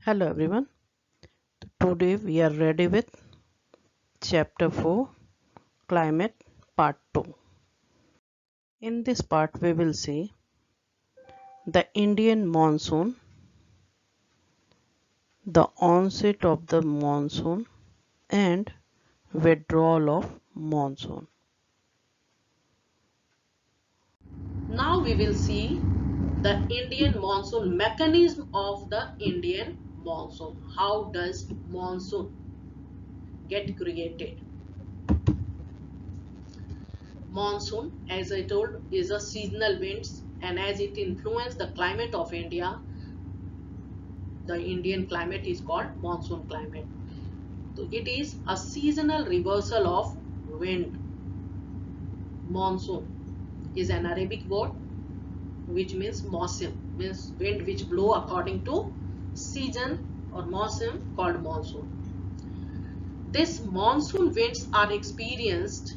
Hello everyone. Today we are ready with chapter 4 Climate Part 2. In this part we will see the Indian monsoon, the onset of the monsoon and withdrawal of monsoon. Now we will see the Indian monsoon mechanism of the Indian monsoon. How does monsoon get created? Monsoon, as I told, is a seasonal winds, and as it influences the climate of India, the Indian climate is called monsoon climate. So it is a seasonal reversal of wind. Monsoon is an Arabic word which means mausim, means wind which blow according to season or mausim, called monsoon. These monsoon winds are experienced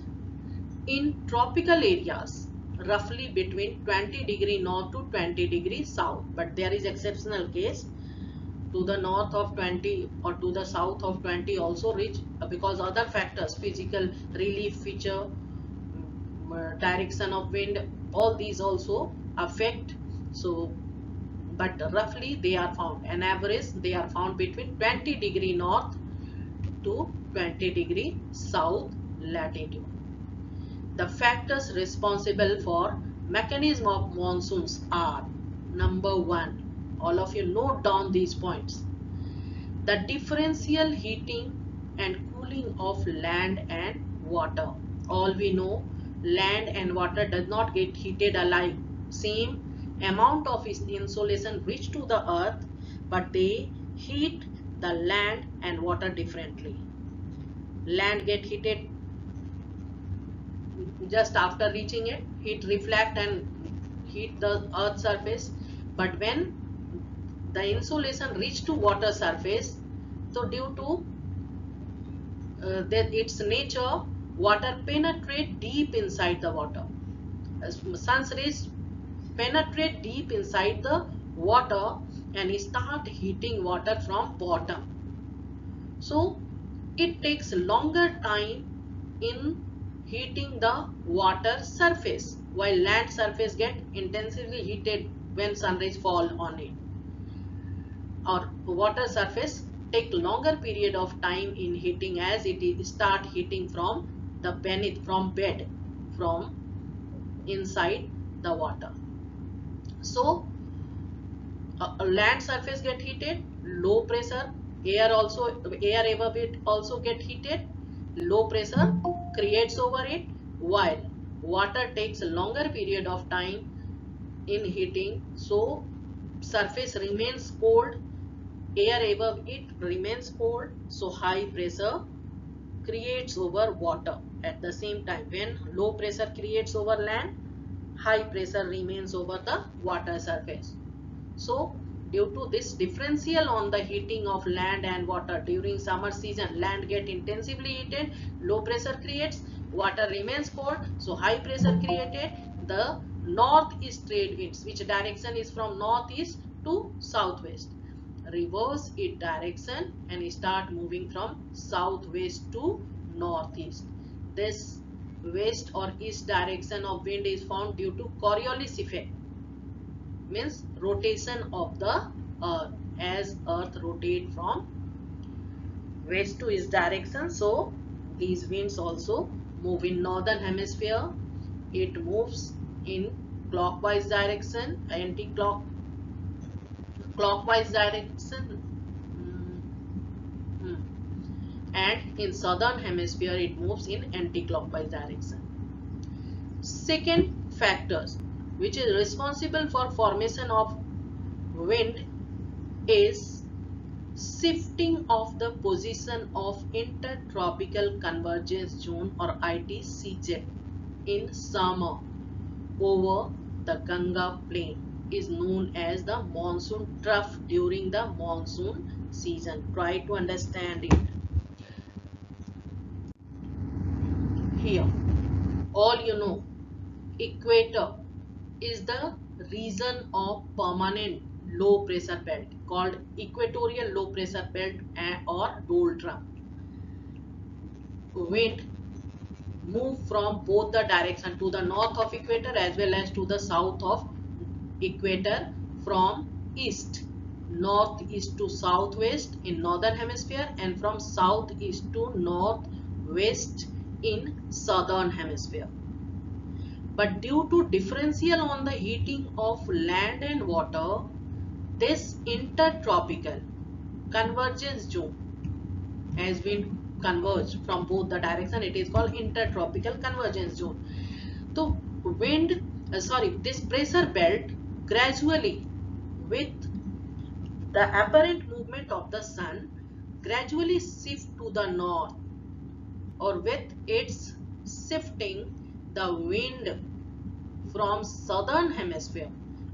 in tropical areas roughly between 20° north to 20° south, but there is exceptional case to the north of 20 or to the south of 20 also reach, because other factors, physical relief feature, direction of wind, all these also affect. So but roughly they are found, an average they are found between 20° north to 20° south latitude. The factors responsible for mechanism of monsoons are: number one, all of you note down these points: the differential heating and cooling of land and water. All we know, land and water does not get heated alike. Same amount of insolation reach to the earth, but they heat the land and water differently. Land get heated just after reaching it, it reflect and heat the earth surface. But when the insolation reach to water surface, so due to that its nature, water penetrate deep inside the water. As sun's rays penetrate deep inside the water and start heating water from bottom. So it takes longer time in heating the water surface, while land surface get intensively heated when sun rays fall on it. Or water surface take longer period of time in heating, as it is start heating from the beneath, from bed, from inside the water. So land surface get heated, low pressure air also, air above it also get heated, low pressure creates over it, while water takes a longer period of time in heating, so surface remains cold, air above it remains cold, so high pressure creates over water. At the same time, when low pressure creates over land, high pressure remains over the water surface. So due to this differential on the heating of land and water, during summer season land get intensively heated, low pressure creates, water remains cold, so high pressure created. The northeast trade winds, which direction is from northeast to southwest, reverse its direction and start moving from southwest to northeast. This west or east direction of wind is found due to Coriolis effect, means rotation of the earth, as earth rotate from west to east direction. So these winds also move in northern hemisphere, it moves in clockwise direction, clockwise direction. Mm, mm. And in southern hemisphere it moves in anti-clockwise direction. Second factors which is responsible for formation of wind is shifting of the position of intertropical convergence zone or ITCZ in summer over the Ganga plain is known as the monsoon trough during the monsoon season. Try to understand it here. All you know, equator is the region of permanent low pressure belt called equatorial low pressure belt or doldrum. Wind move from both the direction, to the north of equator as well as to the south of equator, from east northeast to southwest in northern hemisphere, and from southeast to northwest in southern hemisphere. But due to differential on the heating of land and water, this intertropical convergence zone, as wind converge from both the direction, it is called intertropical convergence zone. So this pressure belt gradually, with the apparent movement of the sun, gradually shift to the north, or with its shifting, the wind from southern hemisphere,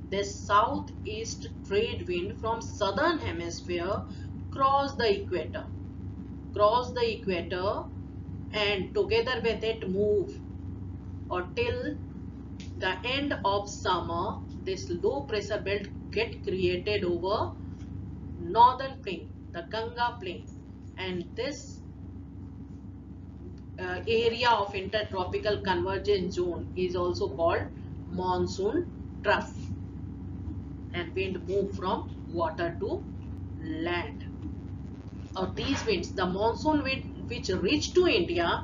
the southeast trade wind from southern hemisphere, cross the equator, and together with it move, or till the end of summer, this low pressure belt get created over northern plain, the Ganga plain, and this area of intertropical convergence zone is also called monsoon trough, and wind move from water to land. Or these winds, the monsoon wind which reach to India,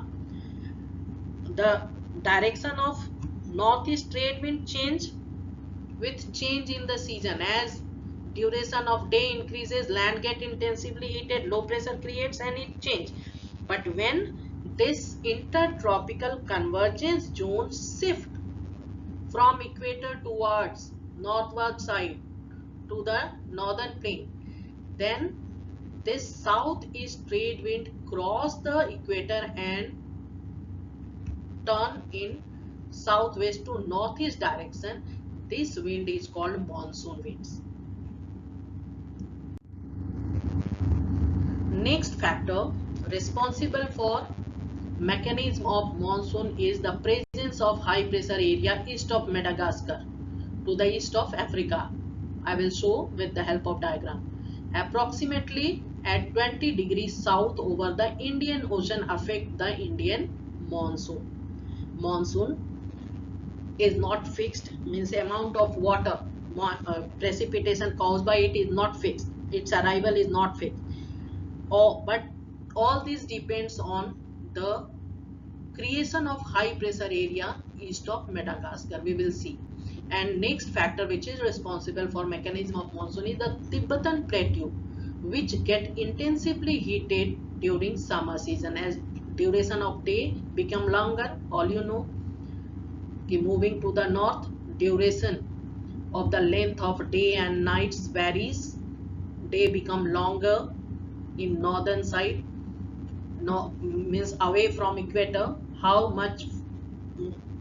the direction of northeast trade wind change with change in the season. As duration of day increases, land get intensively heated, low pressure creates, and it change. But when this intertropical convergence zone shift from equator towards northward side to the northern plain, then this southeast trade wind cross the equator and turn in southwest to northeast direction. This wind is called monsoon winds. Next factor responsible for mechanism of monsoon is the presence of high pressure area east of Madagascar, to the east of Africa. I will show with the help of diagram. Approximately at 20 degrees south over the Indian Ocean affect the Indian monsoon. Monsoon is not fixed, means amount of water precipitation caused by it is not fixed, its arrival is not fixed. But all this depends on the creation of high pressure area east of Madagascar, we will see. And next factor which is responsible for mechanism of monsoon is the Tibetan plateau, which get intensively heated during summer season. As duration of day become longer, all you know, moving to the north, duration of the length of day and nights varies. Day become longer in northern side, no, means away from equator. How much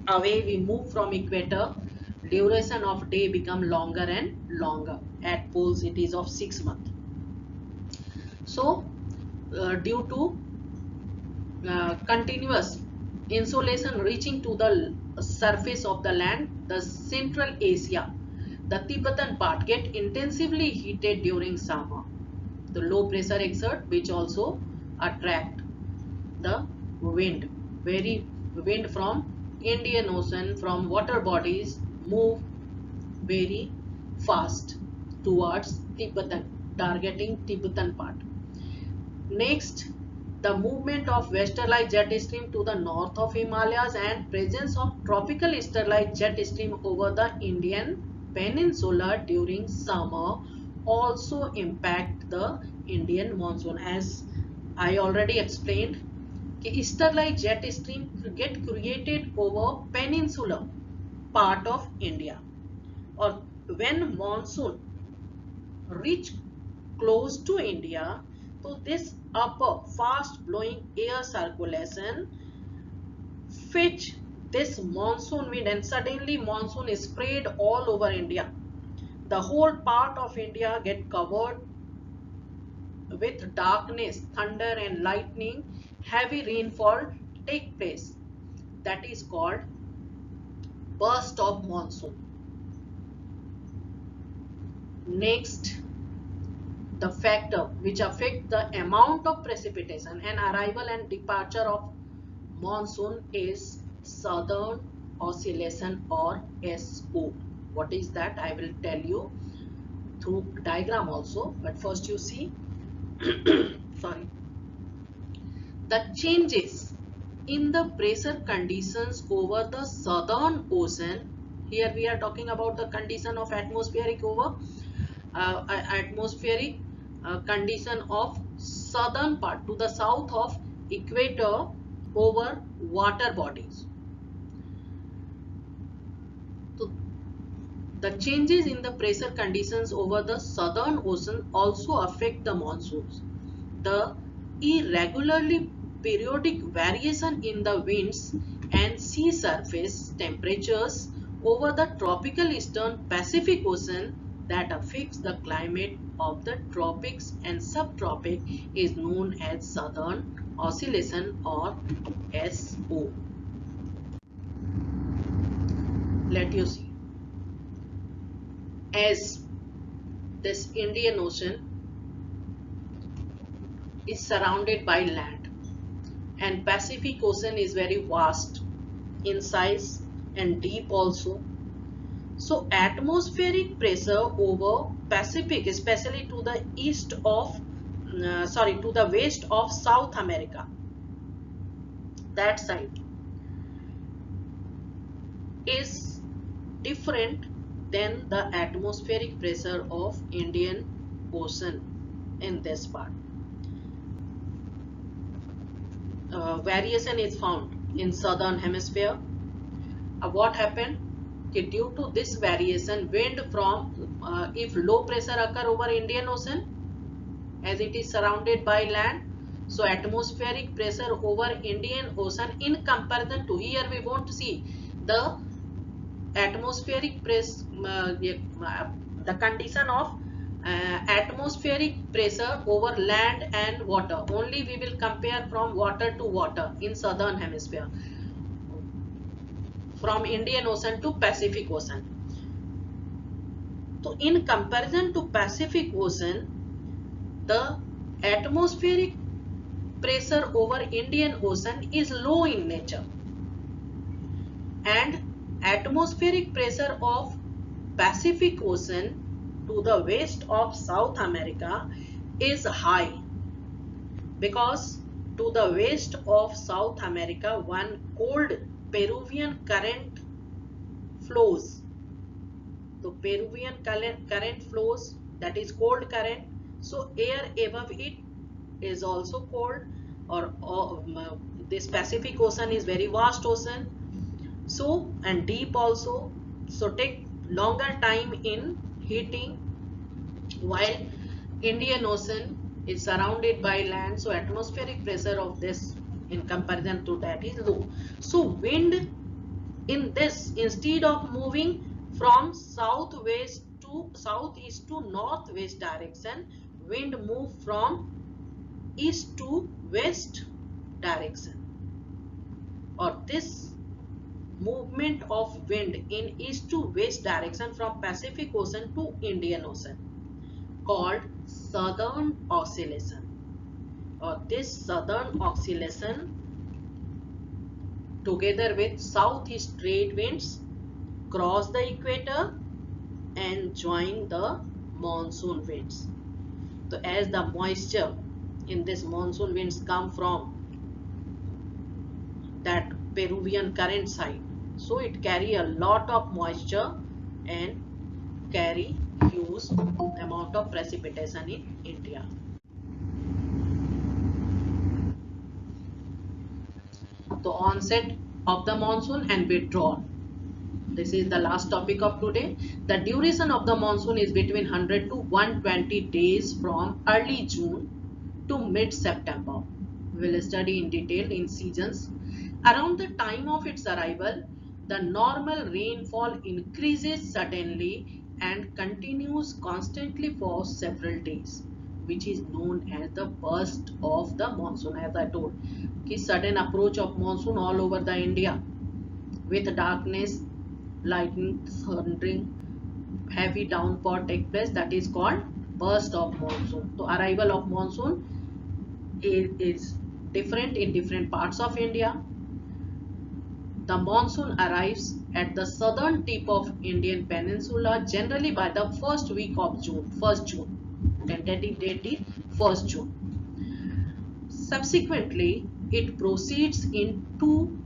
away we move from equator, duration of day become longer and longer. At poles it is of 6 months. So due to continuous insolation reaching to the surface of the land, the Central Asia, the Tibetan part, get intensively heated during summer. The low pressure exert which also attract the wind. Very wind from Indian Ocean, from water bodies, move very fast towards Tibetan, targeting Tibetan part. Next, the movement of westerly jet stream to the north of Himalayas and presence of tropical easterly jet stream over the Indian peninsula during summer also impact the Indian monsoon. As I already explained, easterly jet stream get created over peninsular part of India, or when monsoon reach close to India, so this upper fast blowing air circulation fetch this monsoon wind, and suddenly monsoon is spread all over India. The whole part of India get covered with darkness, thunder and lightning, heavy rainfall take place. That is called burst of monsoon. Next, the factor which affect the amount of precipitation and arrival and departure of monsoon is southern oscillation or SO. What is that? I will tell you through diagram also, but first you see sorry, the changes in the pressure conditions over the southern ocean. Here we are talking about the condition of atmospheric over atmospheric condition of southern part to the south of equator over water bodies. So the changes in the pressure conditions over the southern ocean also affect the monsoons. The irregularly periodic variation in the winds and sea surface temperatures over the tropical eastern Pacific Ocean that affects the climate of the tropics and subtropic is known as southern oscillation or SO. Let you see. As this Indian Ocean is surrounded by land and Pacific Ocean is very vast in size and deep also. So atmospheric pressure over Pacific, especially to the to the west of South America, that side is different than the atmospheric pressure of Indian Ocean in this part. Variation is found in southern hemisphere. What happened? Due to this variation, wind from if low pressure occur over Indian Ocean as it is surrounded by land, so atmospheric pressure over Indian Ocean in comparison to, here we won't see the atmospheric press the condition of atmospheric pressure over land and water. Only we will compare from water to water in southern hemisphere, from Indian Ocean to Pacific Ocean. So in comparison to Pacific Ocean, the atmospheric pressure over Indian Ocean is low in nature, and atmospheric pressure of Pacific Ocean to the west of South America is high, because to the west of South America one cold Peruvian current flows. So Peruvian current flows, that is cold current. So air above it is also cold, or this Pacific Ocean is very vast ocean, so and deep also, so take longer time in heating, while Indian Ocean is surrounded by land, so atmospheric pressure of this in comparison to that is low. So wind in this, instead of moving from southwest to southeast to northwest direction, wind move from east to west direction, or this movement of wind in east to west direction from Pacific Ocean to Indian Ocean called southern oscillation, or this southern oscillation together with southeast trade winds cross the equator and join the monsoon winds. So as the moisture in this monsoon winds come from that Peruvian current side, so it carry a lot of moisture and carry huge amount of precipitation in India. The onset of the monsoon and withdrawal. This is the last topic of today. The duration of the monsoon is between 100 to 120 days from early June to mid-September. We will study in detail in seasons. Around the time of its arrival, the normal rainfall increases suddenly and continues constantly for several days, which is known as the burst of the monsoon. As I told, sudden approach of monsoon all over the India with darkness, lightning, thundering, heavy downpour take place, that is called burst of monsoon. So arrival of monsoon is different in different parts of India. The monsoon arrives at the southern tip of Indian peninsula generally by the first week of June, 1st June. Tentative date is 1st June. Subsequently, it proceeds into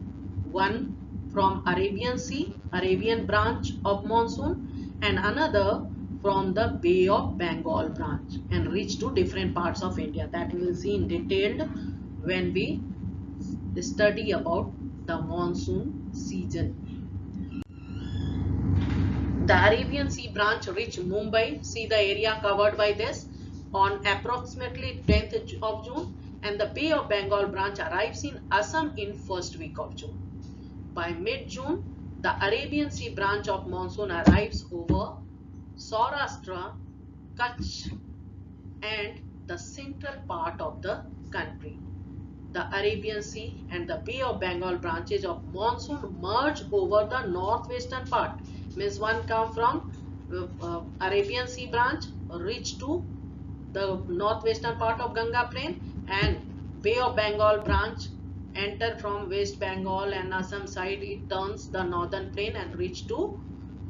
one from Arabian Sea, Arabian branch of monsoon, and another from the Bay of Bengal branch, and reach to different parts of India. That we will see in detail when we study about the monsoon season. The Arabian Sea branch reached Mumbai. See the area covered by this on approximately 10th of June, and the Bay of Bengal branch arrives in Assam in first week of June. By mid-June, the Arabian Sea branch of monsoon arrives over Saurashtra, Kutch, and the central part of the country. The Arabian Sea and the Bay of Bengal branches of monsoon merge over the northwestern part. Means one come from Arabian Sea branch, reach to the northwestern part of Ganga plain, and Bay of Bengal branch enter from West Bengal and Assam side. It turns the northern plain and reach to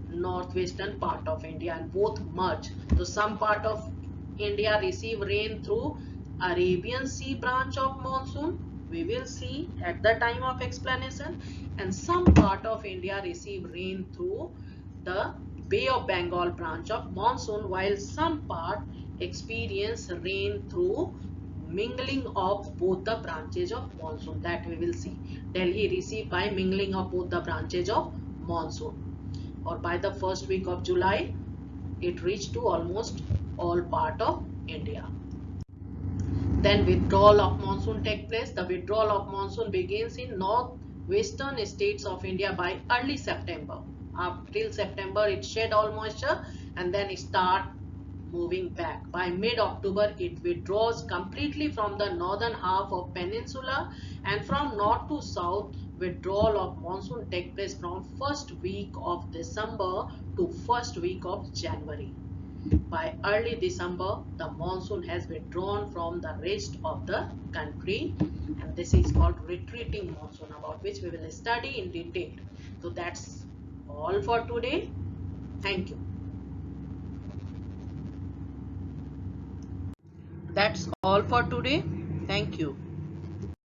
northwestern part of India, and both merge. So some part of India receive rain through Arabian Sea branch of monsoon, we will see at the time of explanation, and some part of India receive rain through the Bay of Bengal branch of monsoon, while some part experience rain through mingling of both the branches of monsoon. That we will see. Delhi receive by mingling of both the branches of monsoon, or by the first week of July it reached to almost all part of India. Then withdrawal of monsoon take place. The withdrawal of monsoon begins in northwestern states of India by early September. Up till September it shed all moisture and then it start moving back. By mid-October it withdraws completely from the northern half of peninsula, and from north to south withdrawal of monsoon take place from first week of December to first week of January. By early December, the monsoon has withdrawn from the rest of the country, and this is called retreating monsoon, about which we will study in detail. So that's all for today. Thank you. That's all for today. Thank you.